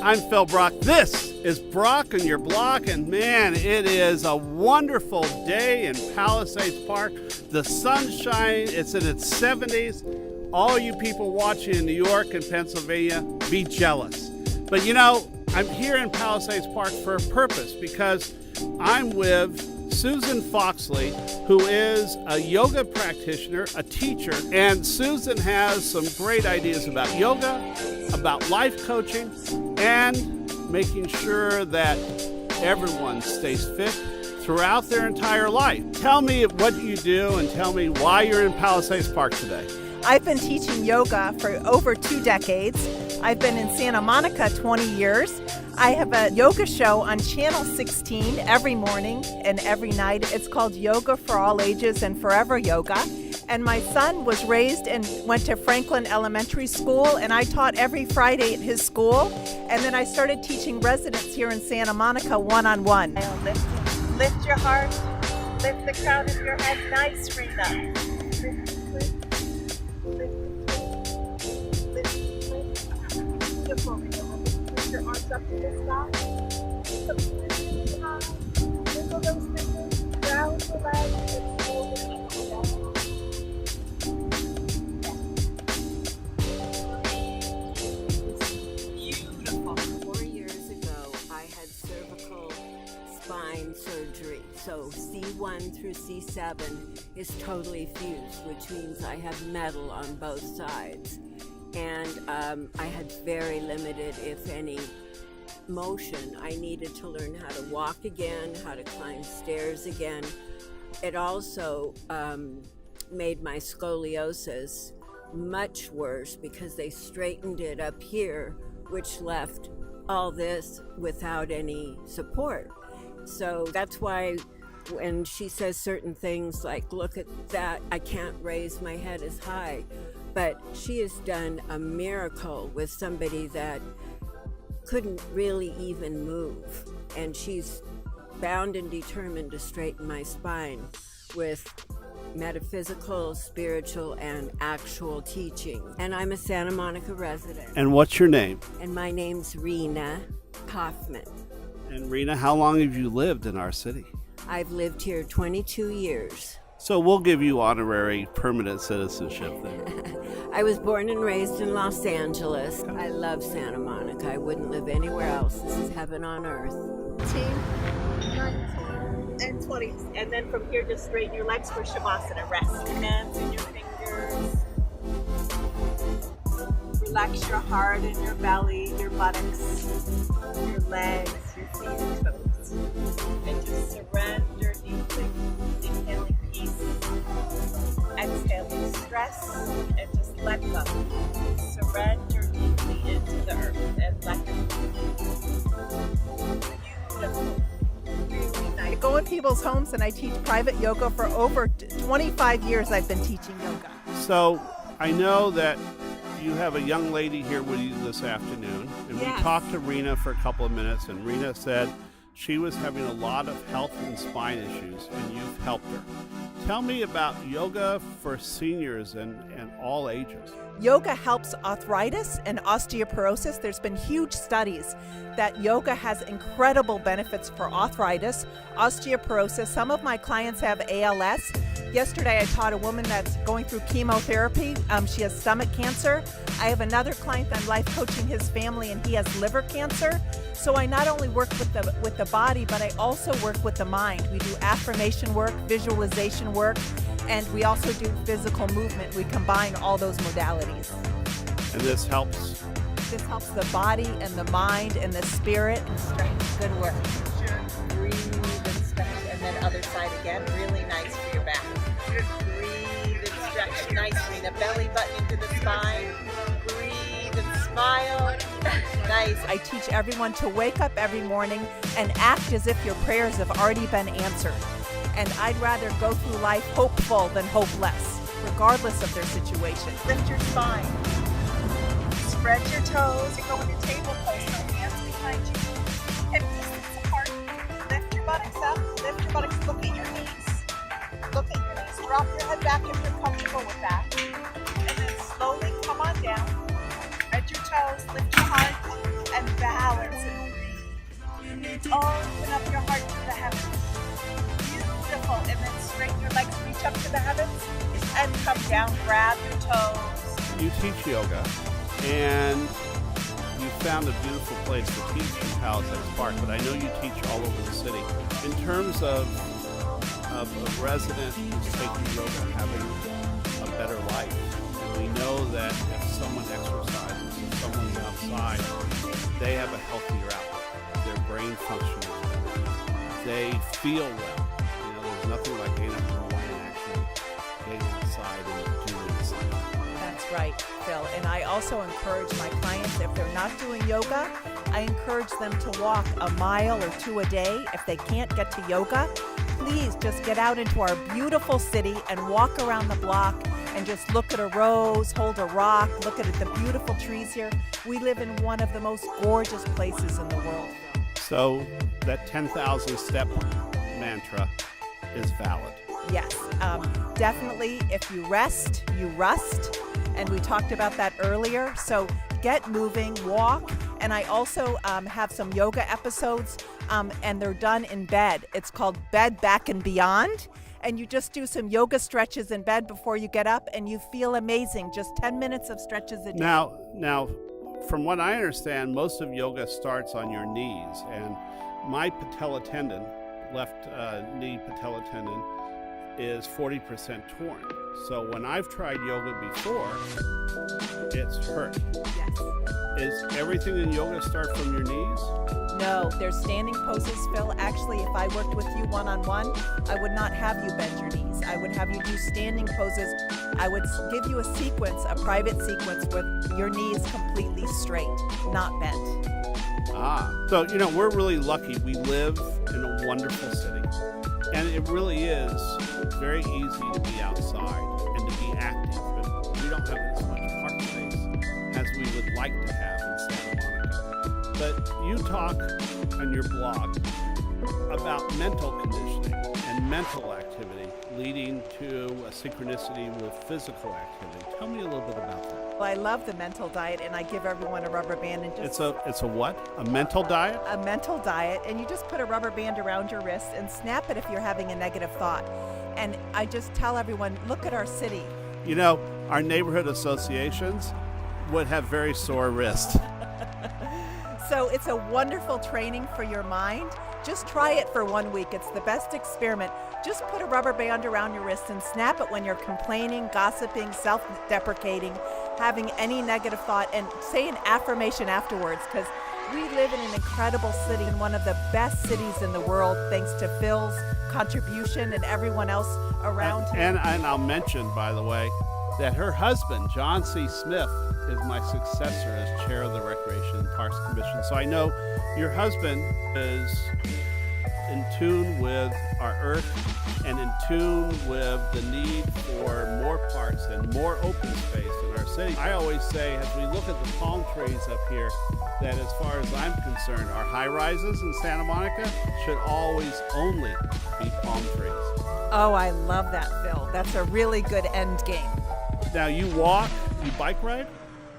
I'm Phil Brock. This is Brock and Your Block, and man, it is a wonderful day in Palisades Park. The sun's shining, it's in its 70s. All you people watching in New York and Pennsylvania, be jealous. But you know, I'm here in Palisades Park for a purpose, because I'm with Susan Foxley, who is a yoga practitioner, a teacher, and Susan has some great ideas about yoga, about life coaching, and making sure that everyone stays fit throughout their entire life. Tell me what you do and tell me why you're in Palisades Park today. I've been teaching yoga for over 2 decades. I've been in Santa Monica 20 years. I have a yoga show on Channel 16 every morning and every night. It's called Yoga for All Ages and Forever Yoga. And my son was raised and went to Franklin Elementary School, and I taught every Friday at his school. And then I started teaching residents here in Santa Monica one-on-one. Lift your heart, lift the crown of your head. Nice, Rena. Beautiful, Rena. Lift your arms up to the sky. Wiggle those fingers, round the legs, and slowly up and down. Beautiful. 4 years ago, I had cervical spine surgery. So C1 through C7 is totally fused, which means I have metal on both sides. And I had very limited, if any, motion. I needed to learn how to walk again, how to climb stairs again. It also made my scoliosis much worse because they straightened it up here, which left all this without any support. So that's why when she says certain things like, look at that, I can't raise my head as high. But she has done a miracle with somebody that couldn't really even move. And she's bound and determined to straighten my spine with metaphysical, spiritual, and actual teaching. And I'm a Santa Monica resident. And what's your name? And my name's Rena Coxsmith. And Rena, how long have you lived in our city? I've lived here 22 years. So we'll give you honorary permanent citizenship then. I was born and raised in Los Angeles. I love Santa Monica. I wouldn't live anywhere else. This is heaven on earth. 18, 19, and 20. And then from here, just straighten your legs for Shavasana. Rest your hands and your fingers. Relax your heart and your belly, your buttocks, your legs, your feet and toes. And just surrender deeply. Inhaling peace, exhaling stress, and just let go. Surrender deeply into the earth and let go. Beautiful. Really nice. I go in people's homes and I teach private yoga for over 25 years. I've been teaching yoga. So I know that you have a young lady here with you this afternoon, and Yes. we talked to Rena for a couple of minutes, and Rena said she was having a lot of health and spine issues, and you've helped her. Tell me about yoga for seniors and all ages. Yoga helps arthritis and osteoporosis. There's been huge studies that yoga has incredible benefits for arthritis, osteoporosis. Some of my clients have ALS. Yesterday I taught a woman that's going through chemotherapy. She has stomach cancer. I have another client that I'm life coaching his family, and he has liver cancer. So I not only work with the body, but I also work with the mind. We do affirmation work, visualization work, and we also do physical movement. We combine all those modalities. And this helps? This helps the body and the mind and the spirit and strength. Good work. Sure. Breathe and stretch, and then other side again. Really nice for your back. Breathe and stretch. Nice, Rena. Belly button into the spine. Breathe and smile. Nice. I teach everyone to wake up every morning and act as if your prayers have already been answered. And I'd rather go through life hopeful than hopeless, regardless of their situation. Lift your spine. Spread your toes. You're going to table pose. No hands behind you. Hip distance apart. Lift your buttocks up. Lift your buttocks. Look at your knees. Look at your knees. Drop your head back if you're comfortable with that. And then slowly come on down. Spread your toes. Lift your heart. And balance. Open up your heart to the heavens. Beautiful. And then straighten your legs, reach up to the heavens, and come down, grab your toes. You teach yoga, and you found a beautiful place to teach in Palisades Park, but I know you teach all over the city. In terms of a resident who's taking yoga and having a better life, and we know that if someone exercises, if someone's outside, they have a healthier outlook. Their brain functions better. They feel well. You know, there's nothing like getting up in the morning and actually getting outside and doing something. That's right, Phil. And I also encourage my clients, if they're not doing yoga, I encourage them to walk a mile or two a day. If they can't get to yoga, please just get out into our beautiful city and walk around the block and just look at a rose, hold a rock, look at the beautiful trees here. We live in one of the most gorgeous places in the world. So that 10,000 step mantra is valid. Yes, definitely. If you rest, you rust. And we talked about that earlier. So get moving, walk. And I also have some yoga episodes, and they're done in bed. It's called Bed Back and Beyond. And you just do some yoga stretches in bed before you get up, and you feel amazing. Just 10 minutes of stretches a day. Now, from what I understand, most of yoga starts on your knees. And my patella tendon, left knee patella tendon, is 40% torn. So when I've tried yoga before, it's hurt. Yes. Is everything in yoga start from your knees? No, there's standing poses, Phil. Actually, if I worked with you one-on-one, I would not have you bend your knees. I would have you do standing poses. I would give you a sequence, a private sequence with your knees completely straight, not bent. So, you know, we're really lucky. We live in a wonderful city. And it really is very easy to be outside and to be active. But we don't have as much park space as we would like to have in Santa Monica. But you talk on your blog about mental conditioning and mental activity leading to a synchronicity with physical activity. Tell me a little bit about that. Well, I love the mental diet, and I give everyone a rubber band and just It's a what? A mental diet? a mental diet, and you just put a rubber band around your wrist and snap it if you're having a negative thought. And I just tell everyone, look at our city. You know, our neighborhood associations would have very sore wrists. So it's a wonderful training for your mind. Just try it for 1 week. It's the best experiment. Just put a rubber band around your wrist and snap it when you're complaining, gossiping, self-deprecating, having any negative thought, and say an affirmation afterwards, because we live in an incredible city, in one of the best cities in the world, thanks to Phil's contribution and everyone else around him. And I'll mention, by the way, that her husband, John C. Smith, is my successor as chair of the Recreation and Parks Commission. So I know your husband is in tune with our earth and in tune with the need for more parks and more open space in our city. I always say, as we look at the palm trees up here, that as far as I'm concerned, our high rises in Santa Monica should always only be palm trees. Oh, I love that, Phil. That's a really good end game. Now you walk, you bike ride?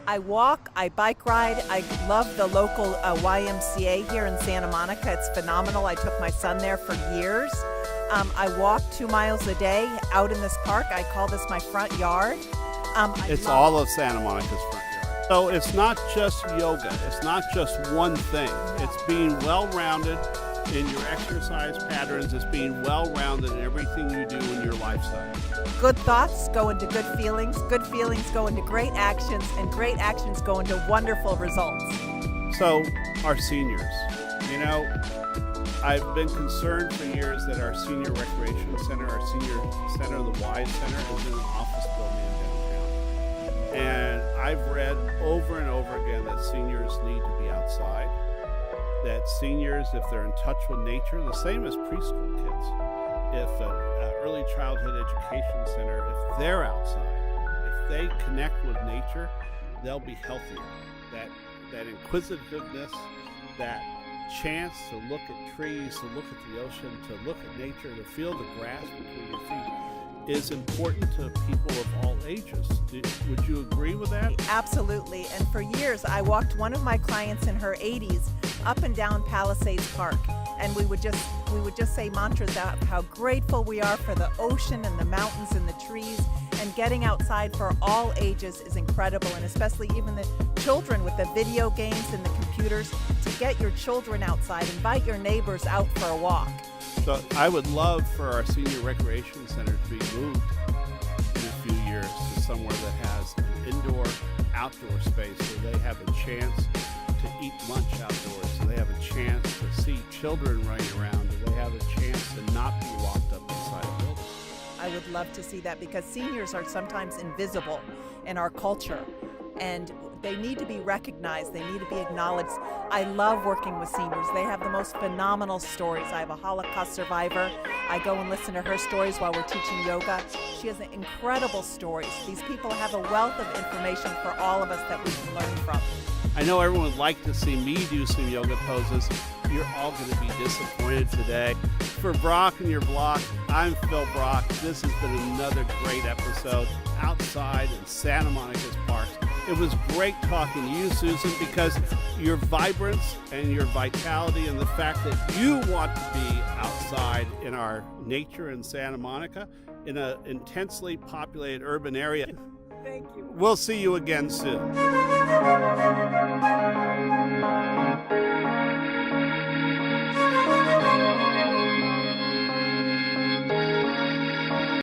I walk, I bike ride. I love the local YMCA here in Santa Monica. It's phenomenal. I took my son there for years. I walk 2 miles a day out in this park. I call this my front yard. It's all of Santa Monica's front yard. So it's not just yoga. It's not just one thing. It's being well-rounded in your exercise patterns. It's being well-rounded in everything you do in your lifestyle. Good thoughts go into good feelings go into great actions, and great actions go into wonderful results. So, our seniors, you know, I've been concerned for years that our senior recreation center, our senior center, the Y Center, is in an office building in downtown. And I've read over and over again that seniors need to be outside, that seniors, if they're in touch with nature, the same as preschool kids, if an early childhood education center, if they're outside, if they connect with nature, they'll be healthier. That inquisitiveness, that chance to look at trees, to look at the ocean, to look at nature, to feel the grass between your feet is important to people of all ages. Would you agree with that? Absolutely. And for years, I walked one of my clients in her 80s up and down Palisades Park. and we would just say mantras about how grateful we are for the ocean and the mountains and the trees, and getting outside for all ages is incredible, and especially even the children with the video games and the computers. To get your children outside, invite your neighbors out for a walk. So I would love for our senior recreation center to be moved in a few years to somewhere that has an indoor outdoor space where they have a chance to eat lunch outdoors, so they have a chance to see children running around, and they have a chance to not be locked up inside a building. I would love to see that, because seniors are sometimes invisible in our culture, and they need to be recognized. They need to be acknowledged. I love working with seniors. They have the most phenomenal stories. I have a Holocaust survivor. I go and listen to her stories while we're teaching yoga. She has incredible stories. These people have a wealth of information for all of us that we can learn from. I know everyone would like to see me do some yoga poses. You're all going to be disappointed today. For Brock and Your Block, I'm Phil Brock. This has been another great episode outside in Santa Monica's parks. It was great talking to you, Susan, because your vibrance and your vitality and the fact that you want to be outside in our nature in Santa Monica in an intensely populated urban area. Thank you. We'll see you again soon.